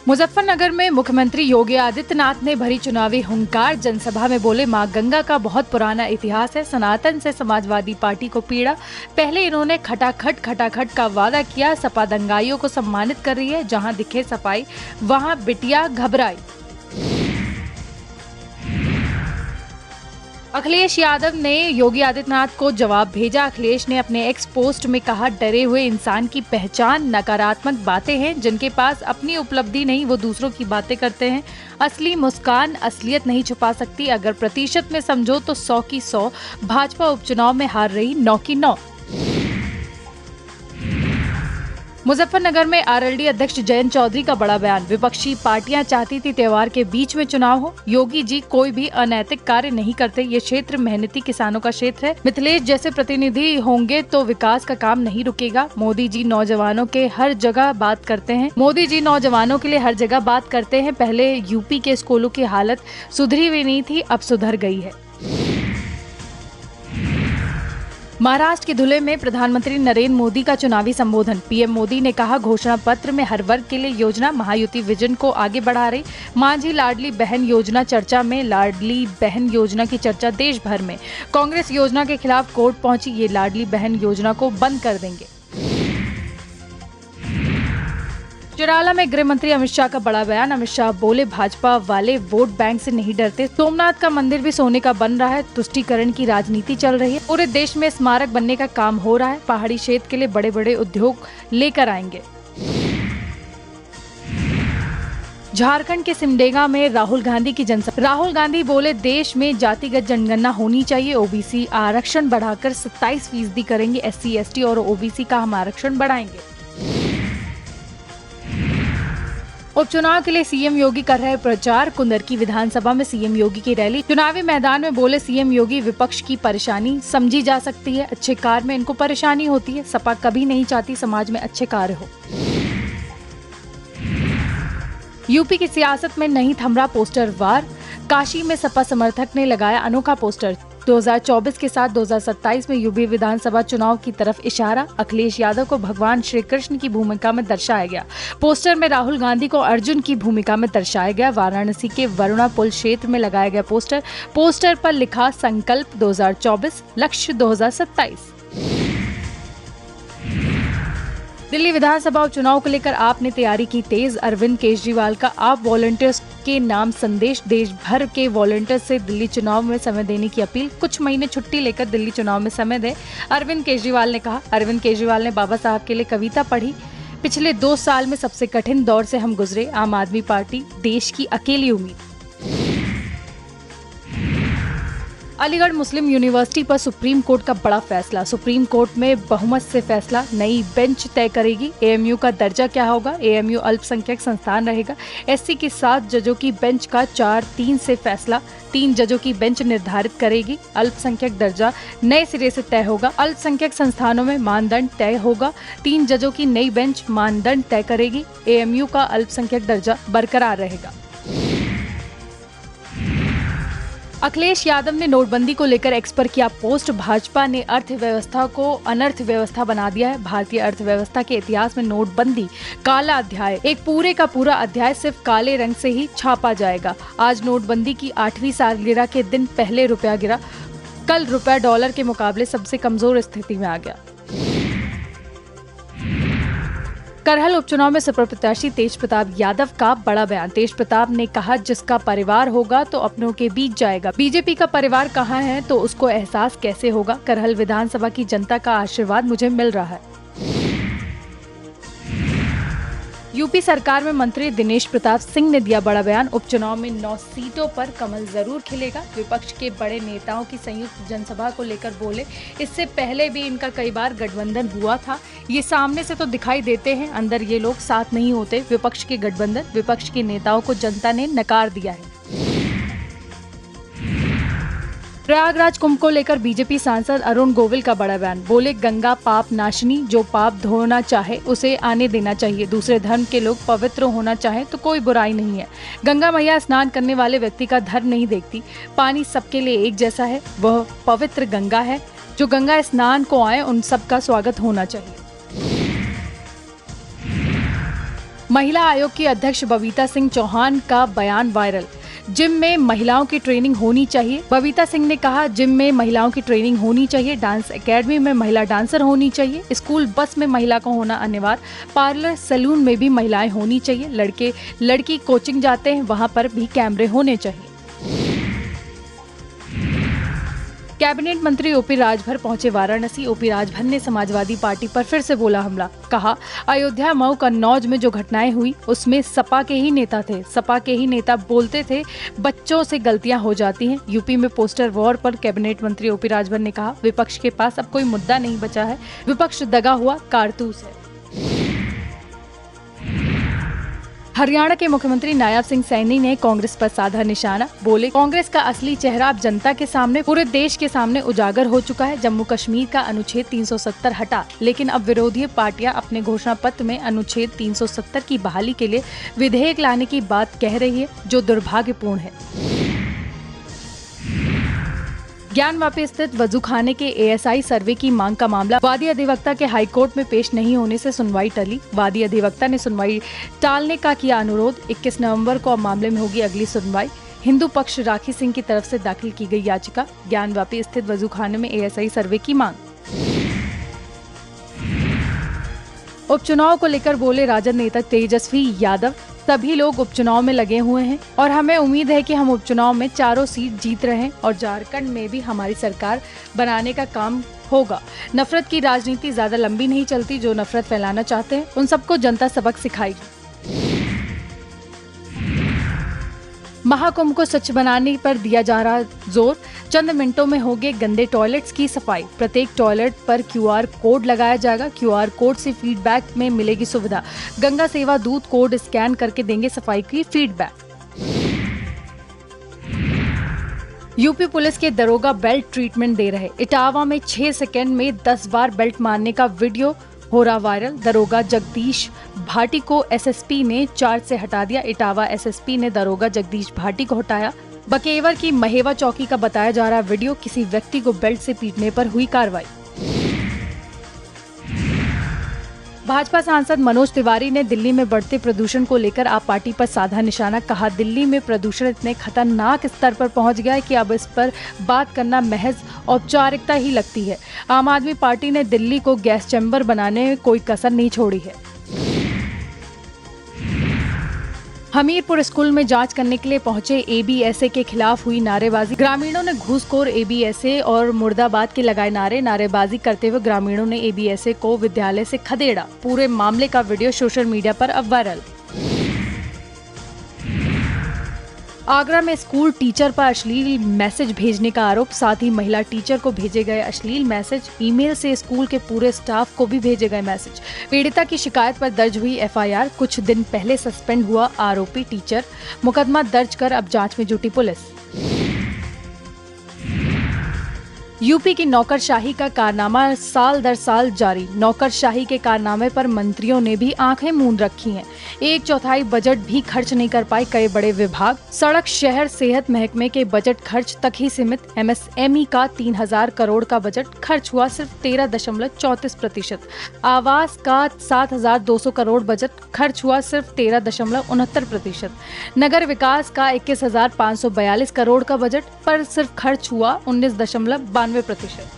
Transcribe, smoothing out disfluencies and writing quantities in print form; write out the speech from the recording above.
मुजफ्फरनगर में मुख्यमंत्री योगी आदित्यनाथ ने भरी चुनावी हुंकार। जनसभा में बोले, मां गंगा का बहुत पुराना इतिहास है, सनातन से समाजवादी पार्टी को पीड़ा। पहले इन्होंने खटाखट का वादा किया, सपा दंगाइयों को सम्मानित कर रही है, जहां दिखे सफाई वहां बिटिया घबराई। अखिलेश यादव ने योगी आदित्यनाथ को जवाब भेजा। अखिलेश ने अपने एक्स पोस्ट में कहा, डरे हुए इंसान की पहचान नकारात्मक बातें हैं, जिनके पास अपनी उपलब्धि नहीं वो दूसरों की बातें करते हैं। असली मुस्कान असलियत नहीं छुपा सकती। अगर प्रतिशत में समझो तो 100 की 100। भाजपा उपचुनाव में हार रही 9 की 9। मुजफ्फरनगर में आरएलडी अध्यक्ष जयंत चौधरी का बड़ा बयान। विपक्षी पार्टियां चाहती थी त्योहार के बीच में चुनाव हो। योगी जी कोई भी अनैतिक कार्य नहीं करते। ये क्षेत्र मेहनती किसानों का क्षेत्र है। मिथिलेश जैसे प्रतिनिधि होंगे तो विकास का काम नहीं रुकेगा। मोदी जी नौजवानों के हर जगह बात करते हैं। मोदी जी नौजवानों के लिए हर जगह बात करते हैं। पहले यूपी के स्कूलों की हालत सुधरी हुई नहीं थी, अब सुधर गई है। महाराष्ट्र के धुले में प्रधानमंत्री नरेंद्र मोदी का चुनावी संबोधन। पीएम मोदी ने कहा, घोषणा पत्र में हर वर्ग के लिए योजना, महायुति विजन को आगे बढ़ा रही। मांझी लाडली बहन योजना चर्चा में। लाडली बहन योजना की चर्चा देश भर में। कांग्रेस योजना के खिलाफ कोर्ट पहुंची। ये लाडली बहन योजना को बंद कर देंगे। चौराला में गृह मंत्री अमित शाह का बड़ा बयान। अमित शाह बोले, भाजपा वाले वोट बैंक से नहीं डरते। सोमनाथ का मंदिर भी सोने का बन रहा है। तुष्टीकरण की राजनीति चल रही है। पूरे देश में स्मारक बनने का काम हो रहा है। पहाड़ी क्षेत्र के लिए बड़े बड़े उद्योग लेकर आएंगे। झारखंड के सिमडेगा में राहुल गांधी की जनसभा। राहुल गांधी बोले, देश में जातिगत जनगणना होनी चाहिए। ओबीसी आरक्षण बढ़ाकर 27% करेंगे। SC ST और OBC का हम आरक्षण बढ़ाएंगे। उपचुनाव के लिए सीएम योगी कर रहे प्रचार। कुंदरकी विधानसभा में सीएम योगी की रैली। चुनावी मैदान में बोले सीएम योगी, विपक्ष की परेशानी समझी जा सकती है। अच्छे कार्य में इनको परेशानी होती है। सपा कभी नहीं चाहती समाज में अच्छे कार्य हो। यूपी की सियासत में नहीं थम रहा पोस्टर वार। काशी में सपा समर्थक ने लगाया अनोखा पोस्टर। 2024 के साथ 2027 में यूपी विधानसभा चुनाव की तरफ इशारा। अखिलेश यादव को भगवान श्री कृष्ण की भूमिका में दर्शाया गया। पोस्टर में राहुल गांधी को अर्जुन की भूमिका में दर्शाया गया। वाराणसी के वरुणा पुल क्षेत्र में लगाया गया पोस्टर पर लिखा, संकल्प 2024, लक्ष्य 2027। दिल्ली विधानसभा उपचुनाव को लेकर आप ने तैयारी की तेज। अरविंद केजरीवाल का आप वॉलंटियर्स के नाम संदेश। देश भर के वॉलंटियर्स से दिल्ली चुनाव में समय देने की अपील। कुछ महीने छुट्टी लेकर दिल्ली चुनाव में समय दें, अरविंद केजरीवाल ने कहा। अरविंद केजरीवाल ने बाबा साहब के लिए कविता पढ़ी। पिछले 2 साल में सबसे कठिन दौर से हम गुजरे। आम आदमी पार्टी देश की अकेली उम्मीद। अलीगढ़ मुस्लिम यूनिवर्सिटी पर सुप्रीम कोर्ट का बड़ा फैसला। सुप्रीम कोर्ट में बहुमत से फैसला। नई बेंच तय करेगी AMU का दर्जा क्या होगा। AMU अल्पसंख्यक संस्थान रहेगा। SC की 7 जजों की बेंच का 4-3 से फैसला। 3 जजों की बेंच निर्धारित करेगी। अल्पसंख्यक दर्जा नए सिरे से तय होगा। अल्पसंख्यक संस्थानों में मानदंड तय होगा। 3 जजों की नई बेंच मानदंड तय करेगी। AMU का अल्पसंख्यक दर्जा बरकरार रहेगा। अखिलेश यादव ने नोटबंदी को लेकर एक्स पर किया पोस्ट। भाजपा ने अर्थव्यवस्था को अनर्थ व्यवस्था बना दिया है। भारतीय अर्थव्यवस्था के इतिहास में नोटबंदी काला अध्याय। एक पूरे का पूरा अध्याय सिर्फ काले रंग से ही छापा जाएगा। आज नोटबंदी की 8वीं सालगिरह के दिन पहले रुपया गिरा। कल रुपया डॉलर के मुकाबले सबसे कमजोर स्थिति में आ गया। करहल उपचुनाव में सपा प्रत्याशी तेज प्रताप यादव का बड़ा बयान। तेज प्रताप ने कहा, जिसका परिवार होगा तो अपनों के बीच जाएगा। बीजेपी का परिवार कहाँ है तो उसको एहसास कैसे होगा। करहल विधानसभा की जनता का आशीर्वाद मुझे मिल रहा है। यूपी सरकार में मंत्री दिनेश प्रताप सिंह ने दिया बड़ा बयान। उपचुनाव में 9 सीटों पर कमल जरूर खिलेगा। विपक्ष के बड़े नेताओं की संयुक्त जनसभा को लेकर बोले, इससे पहले भी इनका कई बार गठबंधन हुआ था। ये सामने से तो दिखाई देते हैं, अंदर ये लोग साथ नहीं होते। विपक्ष के गठबंधन, विपक्ष के नेताओं को जनता ने नकार दिया है। प्रयागराज कुंभ को लेकर बीजेपी सांसद अरुण गोविल का बड़ा बयान। बोले, गंगा पाप नाशनी, जो पाप धोना चाहे उसे आने देना चाहिए। दूसरे धर्म के लोग पवित्र होना चाहे तो कोई बुराई नहीं है। गंगा मैया स्नान करने वाले व्यक्ति का धर्म नहीं देखती। पानी सबके लिए एक जैसा है। वह पवित्र गंगा है। जो गंगा स्नान को आए उन सबका स्वागत होना चाहिए। महिला आयोग की अध्यक्ष बबीता सिंह चौहान का बयान वायरल। जिम में महिलाओं की ट्रेनिंग होनी चाहिए। बबीता सिंह ने कहा, जिम में महिलाओं की ट्रेनिंग होनी चाहिए, डांस एकेडमी में महिला डांसर होनी चाहिए, स्कूल बस में महिला का होना अनिवार्य, पार्लर सैलून में भी महिलाएं होनी चाहिए, लड़के लड़की कोचिंग जाते हैं वहां पर भी कैमरे होने चाहिए। कैबिनेट मंत्री ओपी राजभर पहुंचे वाराणसी। ओपी राजभर ने समाजवादी पार्टी पर फिर से बोला हमला। कहा, अयोध्या मऊ कन्नौज में जो घटनाएं हुई उसमें सपा के ही नेता थे। सपा के ही नेता बोलते थे बच्चों से गलतियां हो जाती हैं। यूपी में पोस्टर वॉर पर कैबिनेट मंत्री ओपी राजभर ने कहा, विपक्ष के पास अब कोई मुद्दा नहीं बचा है, विपक्ष दगा हुआ कारतूस है। हरियाणा के मुख्यमंत्री नायब सिंह सैनी ने कांग्रेस पर साधा निशाना। बोले, कांग्रेस का असली चेहरा अब जनता के सामने, पूरे देश के सामने उजागर हो चुका है। जम्मू कश्मीर का अनुच्छेद 370 हटा, लेकिन अब विरोधी पार्टियां अपने घोषणा पत्र में अनुच्छेद 370 की बहाली के लिए विधेयक लाने की बात कह रही है, जो दुर्भाग्यपूर्ण है। ज्ञानवापी स्थित वजूखाने के एएसआई सर्वे की मांग का मामला। वादी अधिवक्ता के हाईकोर्ट में पेश नहीं होने से सुनवाई टली। वादी अधिवक्ता ने सुनवाई टालने का किया अनुरोध। 21 नवंबर को अब मामले में होगी अगली सुनवाई। हिंदू पक्ष राखी सिंह की तरफ से दाखिल की गई याचिका। ज्ञानवापी स्थित वजूखाने में एएसआई सर्वे की मांग। उपचुनाव को लेकर बोले राजद नेता तेजस्वी यादव, सभी लोग उपचुनाव में लगे हुए हैं और हमें उम्मीद है कि हम उपचुनाव में चारों सीट जीत रहे हैं और झारखंड में भी हमारी सरकार बनाने का काम होगा। नफरत की राजनीति ज्यादा लंबी नहीं चलती। जो नफरत फैलाना चाहते हैं उन सबको जनता सबक सिखाएगी। महाकुंभ को स्वच्छ बनाने पर दिया जा रहा जोर। चंद मिनटों में होंगे गंदे टॉयलेट्स की सफाई। प्रत्येक टॉयलेट पर क्यूआर कोड लगाया जाएगा। क्यूआर कोड से फीडबैक में मिलेगी सुविधा। गंगा सेवा दूत कोड स्कैन करके देंगे सफाई की फीडबैक। यूपी पुलिस के दरोगा बेल्ट ट्रीटमेंट दे रहे। इटावा में 6 सेकंड में 10 बार बेल्ट मारने का वीडियो हो रहा वायरल। दरोगा जगदीश भाटी को एसएसपी ने चार्ज से हटा दिया। इटावा एसएसपी ने दरोगा जगदीश भाटी को हटाया। बकेवर की महेवा चौकी का बताया जा रहा वीडियो। किसी व्यक्ति को बेल्ट से पीटने पर हुई कार्रवाई। भाजपा सांसद मनोज तिवारी ने दिल्ली में बढ़ते प्रदूषण को लेकर आप पार्टी पर साधा निशाना। कहा, दिल्ली में प्रदूषण इतने खतरनाक स्तर पर पहुंच गया है कि अब इस पर बात करना महज औपचारिकता ही लगती है। आम आदमी पार्टी ने दिल्ली को गैस चैम्बर बनाने में कोई कसर नहीं छोड़ी है। हमीरपुर स्कूल में जांच करने के लिए पहुंचे एबीएसए के खिलाफ हुई नारेबाजी। ग्रामीणों ने घूसखोर एबीएसए और मुर्दाबाद के लगाए नारे। नारेबाजी करते हुए ग्रामीणों ने एबीएसए को विद्यालय से खदेड़ा। पूरे मामले का वीडियो सोशल मीडिया पर अब वायरल। आगरा में स्कूल टीचर पर अश्लील मैसेज भेजने का आरोप। साथ ही महिला टीचर को भेजे गए अश्लील मैसेज। ईमेल से स्कूल के पूरे स्टाफ को भी भेजे गए मैसेज। पीड़िता की शिकायत पर दर्ज हुई एफआईआर। कुछ दिन पहले सस्पेंड हुआ आरोपी टीचर। मुकदमा दर्ज कर अब जांच में जुटी पुलिस। यूपी की नौकरशाही का कारनामा साल दर साल जारी। नौकरशाही के कारनामे पर मंत्रियों ने भी आंखें मूंद रखी हैं। 1/4 बजट भी खर्च नहीं कर पाए कई बड़े विभाग। सड़क, शहर, सेहत महकमे के बजट खर्च तक ही सीमित। एमएसएमई का 3000 करोड़ का बजट खर्च हुआ सिर्फ 13.34%। आवास का 7200 करोड़ बजट खर्च हुआ सिर्फ 13.69%। नगर विकास का 21,542 करोड़ का बजट पर सिर्फ खर्च हुआ 19.92%।